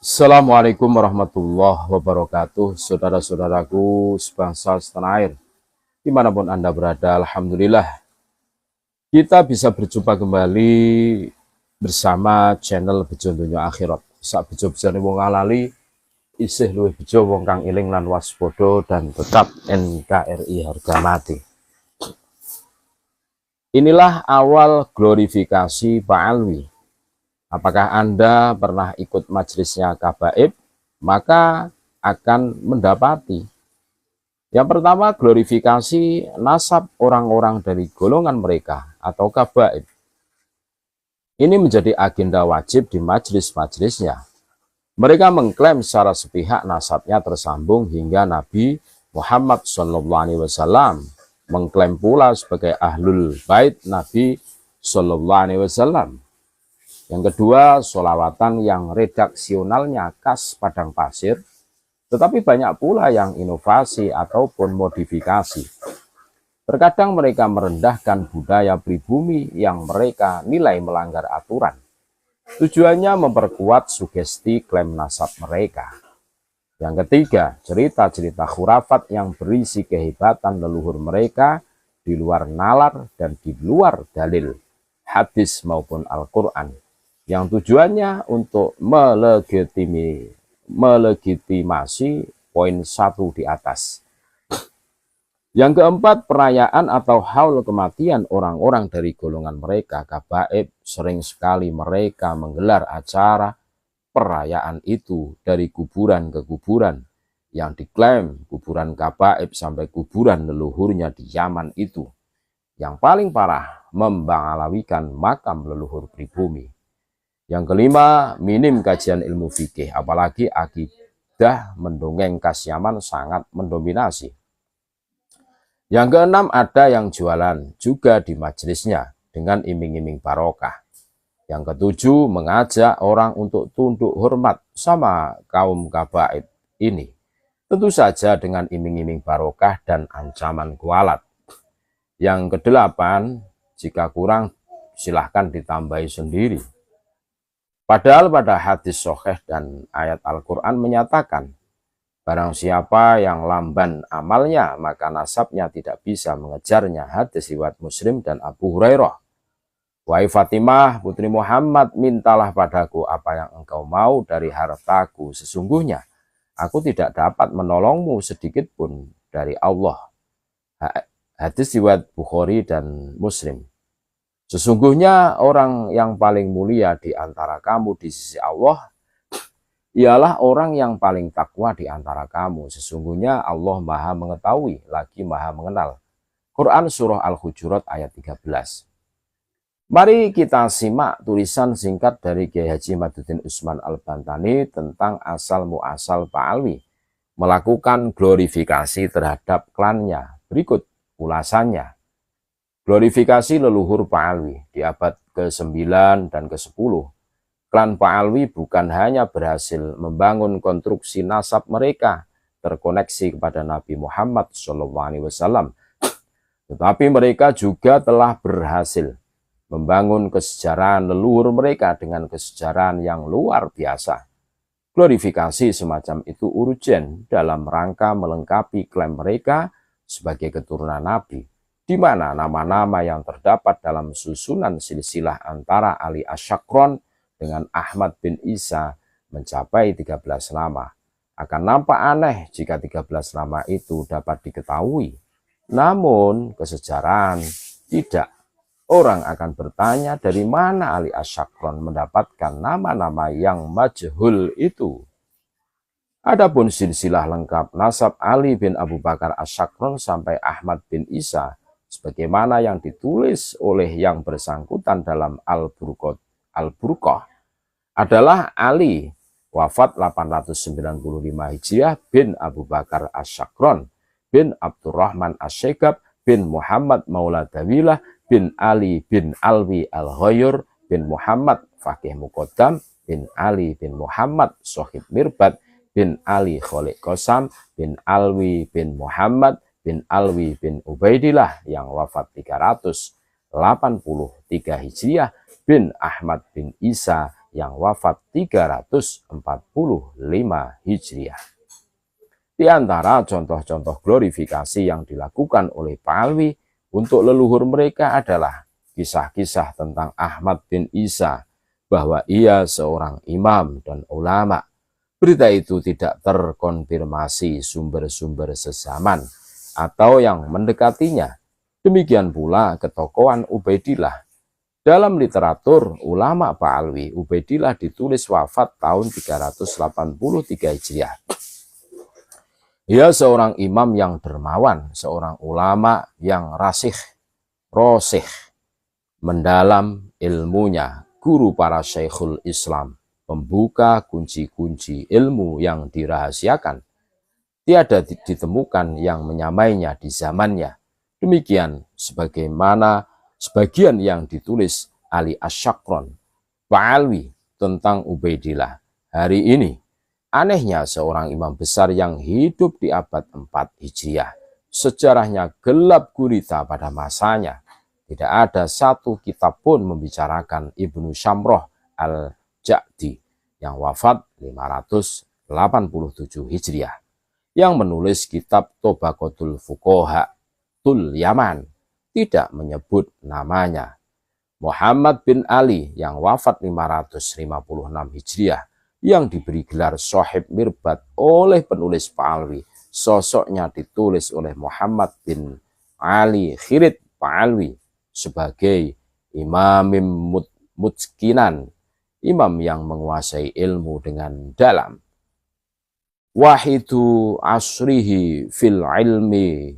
Assalamualaikum warahmatullahi wabarakatuh. Saudara-saudaraku sebangsa setanah air, dimanapun Anda berada, Alhamdulillah kita bisa berjumpa kembali bersama channel Bejo Donya Akhirat. Sak bejo-bejone wong alali isih luwih bejo wong kang eling lan waspada dan tetap NKRI harga mati. Inilah awal glorifikasi Pak Alwi. Apakah Anda pernah ikut majelisnya Kabaib? Maka akan mendapati. Yang pertama, glorifikasi nasab orang-orang dari golongan mereka atau Kabaib. Ini menjadi agenda wajib di majelis-majelisnya. Mereka mengklaim secara sepihak nasabnya tersambung hingga Nabi Muhammad SAW, mengklaim pula sebagai ahlul bait Nabi SAW. Yang kedua, sholawatan yang redaksionalnya khas padang pasir, tetapi banyak pula yang inovasi ataupun modifikasi. Terkadang mereka merendahkan budaya pribumi yang mereka nilai melanggar aturan. Tujuannya memperkuat sugesti klaim nasab mereka. Yang ketiga, cerita-cerita khurafat yang berisi kehebatan leluhur mereka di luar nalar dan di luar dalil, hadis maupun Al-Quran, yang tujuannya untuk melegitimasi poin 1 di atas. Yang keempat, perayaan atau haul kematian orang-orang dari golongan mereka Kabaib. Sering sekali mereka menggelar acara perayaan itu dari kuburan ke kuburan, yang diklaim kuburan Kabaib sampai kuburan leluhurnya di Yaman itu. Yang paling parah, membangalawikan makam leluhur pribumi. Yang kelima, minim kajian ilmu fikih, apalagi akidah mendongeng khas Yaman sangat mendominasi. Yang keenam, ada yang jualan juga di majelisnya dengan iming-iming barokah. Yang ketujuh, mengajak orang untuk tunduk hormat sama kaum Kabaib ini, tentu saja dengan iming-iming barokah dan ancaman kualat. Yang kedelapan, jika kurang silahkan ditambahi sendiri. Padahal pada hadis sahih dan ayat Al-Quran menyatakan, barang siapa yang lamban amalnya, maka nasabnya tidak bisa mengejarnya. Hadis riwayat Muslim dan Abu Hurairah. Wahai Fatimah, putri Muhammad, mintalah padaku apa yang engkau mau dari hartaku. Sesungguhnya aku tidak dapat menolongmu sedikit pun dari Allah. Hadis riwayat Bukhari dan Muslim. Sesungguhnya orang yang paling mulia di antara kamu di sisi Allah ialah orang yang paling takwa di antara kamu. Sesungguhnya Allah Maha mengetahui lagi Maha mengenal. Quran Surah Al-Hujurat ayat 13. Mari kita simak tulisan singkat dari Kiai Haji Maduddin Usman Al-Bantani tentang asal muasal Pak Alwi melakukan glorifikasi terhadap klannya. Berikut ulasannya. Glorifikasi leluhur Pak Alwi di abad ke-9 dan ke-10. Klan Pak Alwi bukan hanya berhasil membangun konstruksi nasab mereka terkoneksi kepada Nabi Muhammad SAW, tetapi mereka juga telah berhasil membangun kesejarahan leluhur mereka dengan kesejarahan yang luar biasa. Glorifikasi semacam itu urgen dalam rangka melengkapi klaim mereka sebagai keturunan Nabi, di mana nama-nama yang terdapat dalam susunan silsilah antara Ali Asyakron dengan Ahmad bin Isa mencapai 13 nama. Akan nampak aneh jika 13 nama itu dapat diketahui. Namun kesejarahan tidak. Orang akan bertanya dari mana Ali Asyakron mendapatkan nama-nama yang majhul itu. Adapun silsilah lengkap nasab Ali bin Abu Bakar Asyakron sampai Ahmad bin Isa, sebagaimana yang ditulis oleh yang bersangkutan dalam Al-Burqah, adalah Ali wafat 895 Hijriah bin Abu Bakar Asyakron bin Abdurrahman Asyegab bin Muhammad Maula Dawilah bin Ali bin Alwi Al-Ghayyur bin Muhammad Faqih Muqaddam bin Ali bin Muhammad Sohib Mirbat bin Ali Kholik Qasam bin Alwi bin Muhammad bin Alwi bin Ubaidillah yang wafat 383 Hijriah bin Ahmad bin Isa yang wafat 345 Hijriah. Di antara contoh-contoh glorifikasi yang dilakukan oleh Pa'alwi untuk leluhur mereka adalah kisah-kisah tentang Ahmad bin Isa, bahwa ia seorang imam dan ulama. Berita itu tidak terkonfirmasi sumber-sumber sezaman atau yang mendekatinya. Demikian pula ketokohan Ubaidillah. Dalam literatur ulama Pa'alwi, Ubaidillah ditulis wafat tahun 383 Hijriah. Ia seorang imam yang dermawan, seorang ulama yang rosih, mendalam ilmunya, guru para syekhul Islam, pembuka kunci-kunci ilmu yang dirahasiakan. Tiada ditemukan yang menyamainya di zamannya. Demikian sebagaimana sebagian yang ditulis Ali Asyakron, Pa'alwi tentang Ubaidillah hari ini. Anehnya seorang imam besar yang hidup di abad 4 Hijriah, sejarahnya gelap gulita pada masanya. Tidak ada satu kitab pun membicarakan Ibnu Syamroh al-Ja'di yang wafat 587 Hijriah, yang menulis kitab Tobaqatul Fuqaha Tul Yaman, tidak menyebut namanya. Muhammad bin Ali yang wafat 556 Hijriah, yang diberi gelar Shahib Mirbat oleh penulis Pa'alwi. Sosoknya ditulis oleh Muhammad bin Ali Khirid Pa'alwi sebagai imamim mutskinan, imam yang menguasai ilmu dengan dalam. Wahidu asrihi fil ilmi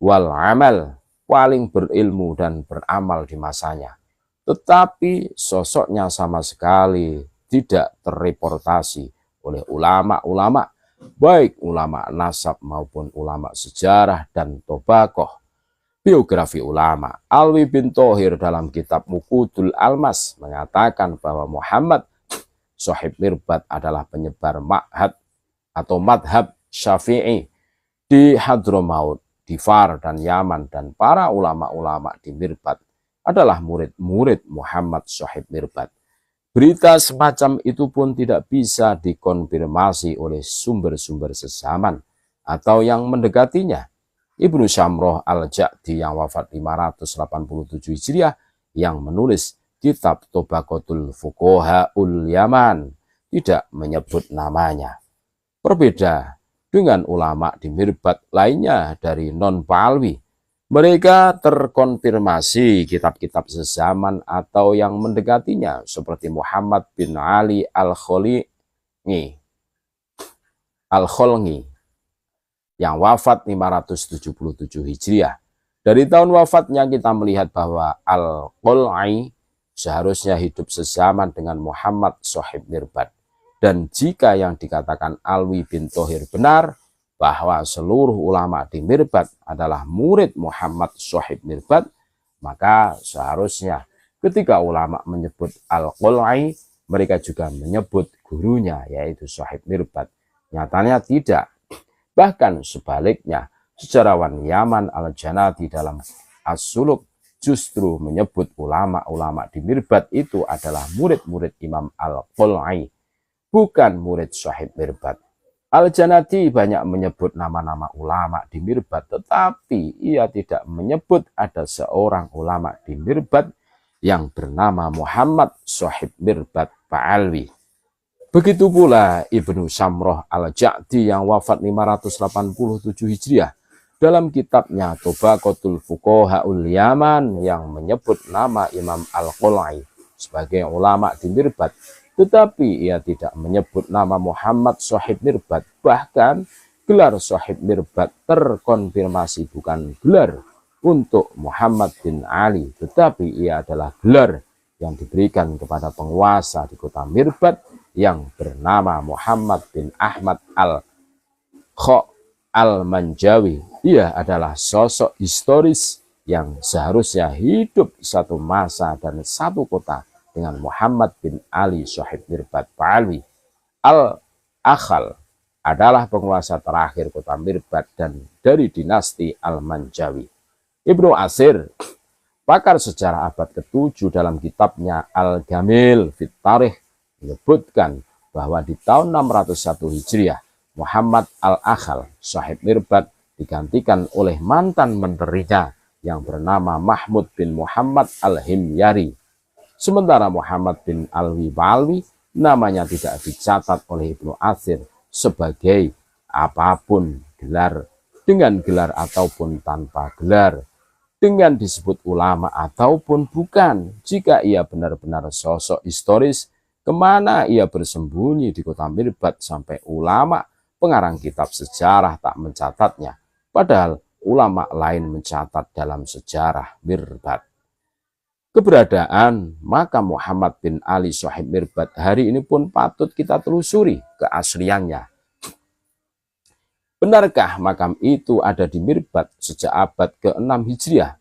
wal amal, paling berilmu dan beramal di masanya. Tetapi sosoknya sama sekali tidak terreportasi oleh ulama-ulama, baik ulama nasab maupun ulama sejarah dan tobakoh. Biografi ulama, Alwi bin Thohir dalam kitab Mukudul Almas mengatakan bahwa Muhammad Shahib Mirbat adalah penyebar ma'had atau madhab Syafi'i di Hadramaut, di Far dan Yaman, dan para ulama-ulama di Mirbat adalah murid-murid Muhammad Shahib Mirbat. Berita semacam itu pun tidak bisa dikonfirmasi oleh sumber-sumber sezaman atau yang mendekatinya. Ibnu Syamroh al-Ja'di yang wafat 587 Hijriah, yang menulis kitab Tobaqatul Fuqaha Ul Yaman, tidak menyebut namanya. Berbeda dengan ulama di Mirbat lainnya dari non-Pa'alwi. Mereka terkonfirmasi kitab-kitab sezaman atau yang mendekatinya, seperti Muhammad bin Ali al-Kholngi yang wafat 577 Hijriah. Dari tahun wafatnya kita melihat bahwa al-Kholngi seharusnya hidup sezaman dengan Muhammad Shahib Mirbat. Dan jika yang dikatakan Alwi bin Thohir benar, bahwa seluruh ulama di Mirbat adalah murid Muhammad Shahib Mirbat, maka seharusnya ketika ulama menyebut al-Kholngi, mereka juga menyebut gurunya, yaitu Shahib Mirbat. Nyatanya tidak. Bahkan sebaliknya, sejarawan Yaman al-Janati dalam As-Suluk justru menyebut ulama-ulama di Mirbat itu adalah murid-murid Imam al-Kholngi, bukan murid Shahib Mirbat. Al-Janati banyak menyebut nama-nama ulama di Mirbat, tetapi ia tidak menyebut ada seorang ulama di Mirbat yang bernama Muhammad Shahib Mirbat Pa'alwi. Begitu pula Ibnu Syamroh al-Ja'di yang wafat 587 Hijriah dalam kitabnya Tobaqatul Fuqaha Ul Yaman, yang menyebut nama Imam al-Kholngi sebagai ulama di Mirbat, tetapi ia tidak menyebut nama Muhammad Shahib Mirbat. Bahkan gelar Shahib Mirbat terkonfirmasi bukan gelar untuk Muhammad bin Ali, tetapi ia adalah gelar yang diberikan kepada penguasa di kota Mirbat yang bernama Muhammad bin Ahmad al-Kho al-Manjawi. Ia adalah sosok historis yang seharusnya hidup satu masa dan satu kota dengan Muhammad bin Ali Shahib Mirbat Pa'alwi. Al-Akhal adalah penguasa terakhir kota Mirbat dan dari dinasti Al-Manjawi. Ibnu Asir, pakar sejarah abad ke-7, dalam kitabnya Al-Gamil fit Tarikh menyebutkan bahwa di tahun 601 Hijriah, Muhammad Al-Akhal, Sahib Mirbat, digantikan oleh mantan menterinya yang bernama Mahmud bin Muhammad Al-Himyari. Sementara Muhammad bin Alwi-Balwi namanya tidak dicatat oleh Ibnu Athir sebagai apapun gelar, dengan gelar ataupun tanpa gelar, dengan disebut ulama ataupun bukan. Jika ia benar-benar sosok historis, kemana ia bersembunyi di kota Mirbat sampai ulama pengarang kitab sejarah tak mencatatnya, padahal ulama lain mencatat dalam sejarah Mirbat. Keberadaan makam Muhammad bin Ali Sahib Mirbat hari ini pun patut kita telusuri keasliannya. Benarkah makam itu ada di Mirbat sejak abad ke-6 Hijriah?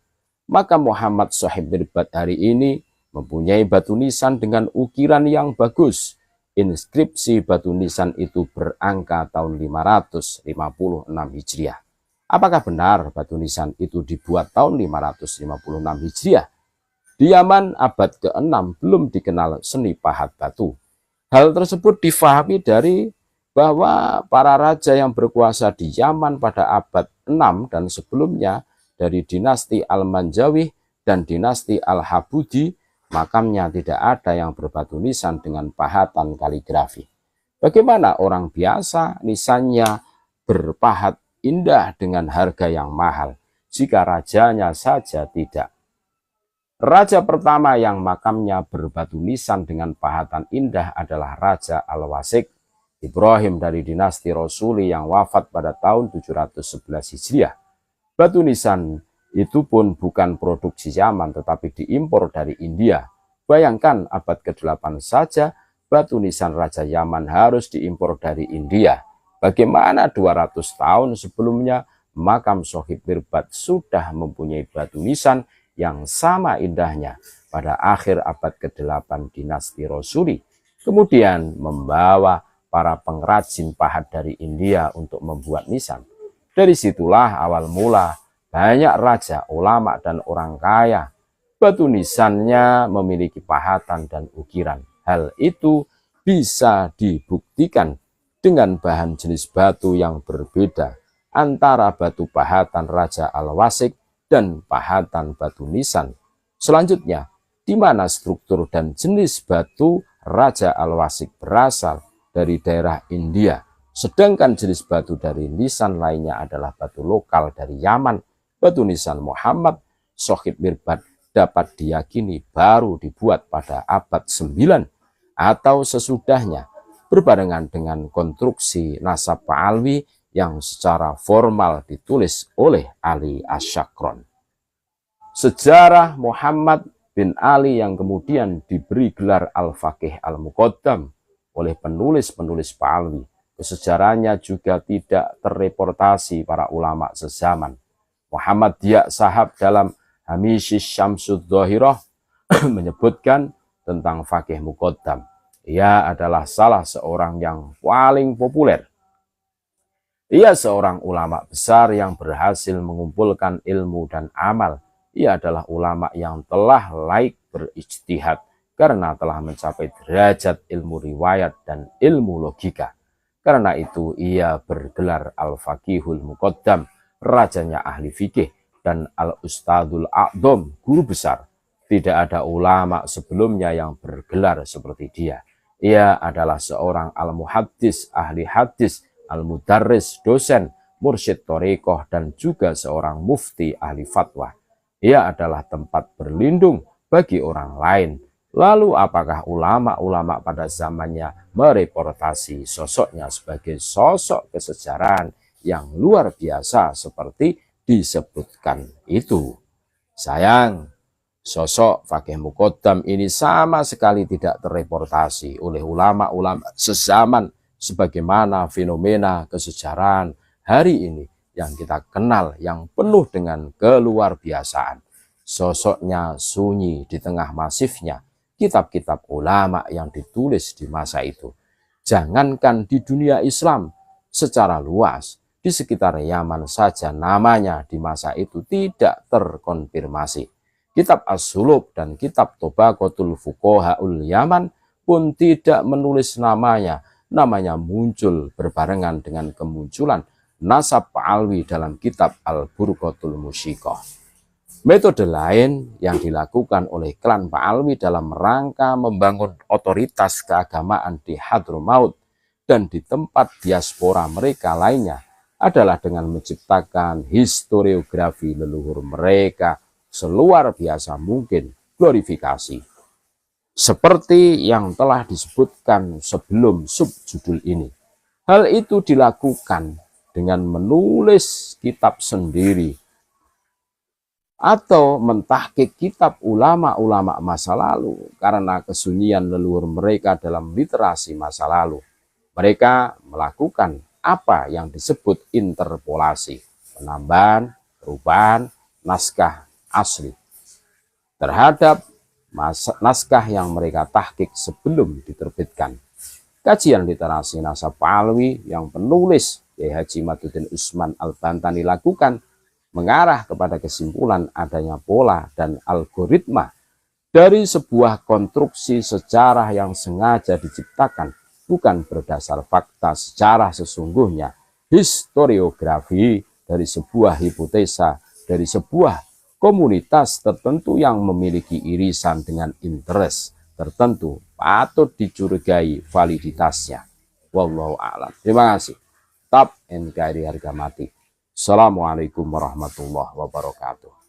Makam Muhammad Sahib Mirbat hari ini mempunyai batu nisan dengan ukiran yang bagus. Inskripsi batu nisan itu berangka tahun 556 Hijriah. Apakah benar batu nisan itu dibuat tahun 556 Hijriah? Di Yaman abad ke-6 belum dikenal seni pahat batu. Hal tersebut difahami dari bahwa para raja yang berkuasa di Yaman pada abad 6 dan sebelumnya dari dinasti Al-Manjawih dan dinasti Al-Habudi, makamnya tidak ada yang berbatu nisan dengan pahatan kaligrafi. Bagaimana orang biasa nisannya berpahat indah dengan harga yang mahal, jika rajanya saja tidak? Raja pertama yang makamnya berbatu nisan dengan pahatan indah adalah Raja Al-Wasik Ibrahim dari dinasti Rasuli yang wafat pada tahun 711 Hijriah. Batu nisan itu pun bukan produksi Yaman tetapi diimpor dari India. Bayangkan abad ke-8 saja batu nisan Raja Yaman harus diimpor dari India. Bagaimana 200 tahun sebelumnya makam Sahib Mirbat sudah mempunyai batu nisan yang sama indahnya pada akhir abad ke-8 dinasti Rasuli. Kemudian membawa para pengrajin pahat dari India untuk membuat nisan. Dari situlah awal mula banyak raja, ulama, dan orang kaya batu nisannya memiliki pahatan dan ukiran. Hal itu bisa dibuktikan dengan bahan jenis batu yang berbeda antara batu pahatan Raja Al-Wasik dan pahatan batu nisan. Selanjutnya, di mana struktur dan jenis batu Raja Al-Wasik berasal dari daerah India, sedangkan jenis batu dari nisan lainnya adalah batu lokal dari Yaman. Batu nisan Muhammad Sahib Mirbat dapat diyakini baru dibuat pada abad 9 atau sesudahnya, berbarengan dengan konstruksi nasab Alwi yang secara formal ditulis oleh Ali Asyakron. Sejarah Muhammad bin Ali yang kemudian diberi gelar Al-Faqih Al-Muqaddam oleh penulis-penulis Pahlawi. Kesejarahnya juga tidak terreportasi para ulama sezaman. Muhammad Diak Sahab dalam Hamish Syamsud Dhahirah menyebutkan tentang Faqih Muqaddam. Ia adalah salah seorang yang paling populer. Ia seorang ulama besar yang berhasil mengumpulkan ilmu dan amal. Ia adalah ulama yang telah laik berijtihad karena telah mencapai derajat ilmu riwayat dan ilmu logika. Karena itu ia bergelar Al-Faqihul Muqaddam, rajanya ahli fikih, dan Al-Ustadul A'dham, guru besar. Tidak ada ulama sebelumnya yang bergelar seperti dia. Ia adalah seorang al-muhaddis, ahli hadis, al-mudarris, dosen, mursyid thariqah, dan juga seorang mufti ahli fatwa. Ia adalah tempat berlindung bagi orang lain. Lalu apakah ulama-ulama pada zamannya mereportasi sosoknya sebagai sosok kesejarahan yang luar biasa seperti disebutkan itu? Sayang, sosok Faqih Muqaddam ini sama sekali tidak terreportasi oleh ulama-ulama sezaman sebagaimana fenomena kesejarahan hari ini yang kita kenal, yang penuh dengan keluarbiasaan. Sosoknya sunyi di tengah masifnya kitab-kitab ulama yang ditulis di masa itu. Jangankan di dunia Islam secara luas, di sekitar Yaman saja namanya di masa itu tidak terkonfirmasi. Kitab As-Sulub dan kitab Tobaqatul Fuqahaul Yaman pun tidak menulis namanya. Namanya muncul berbarengan dengan kemunculan nasab Alwi dalam kitab Al-Burqatul Musyiqah. Metode lain yang dilakukan oleh klan Pak Alwi dalam rangka membangun otoritas keagamaan di Hadramaut dan di tempat diaspora mereka lainnya adalah dengan menciptakan historiografi leluhur mereka seluar biasa mungkin, glorifikasi. Seperti yang telah disebutkan sebelum subjudul ini. Hal itu dilakukan dengan menulis kitab sendiri atau mentahqiq kitab ulama-ulama masa lalu karena kesunyian leluhur mereka dalam literasi masa lalu. Mereka melakukan apa yang disebut interpolasi, penambahan, perubahan naskah asli terhadap naskah yang mereka tahqiq sebelum diterbitkan. Kajian literasi nasab Alwi yang penulis Kiai Haji Maduddin Usman Al-Bantani lakukan mengarah kepada kesimpulan adanya pola dan algoritma dari sebuah konstruksi sejarah yang sengaja diciptakan bukan berdasar fakta sejarah sesungguhnya, historiografi dari sebuah hipotesa, dari sebuah komunitas tertentu yang memiliki irisan dengan interest tertentu patut dicurigai validitasnya. Wallahu a'lam. Terima kasih. Tap NKRI harga mati. Assalamualaikum warahmatullahi wabarakatuh.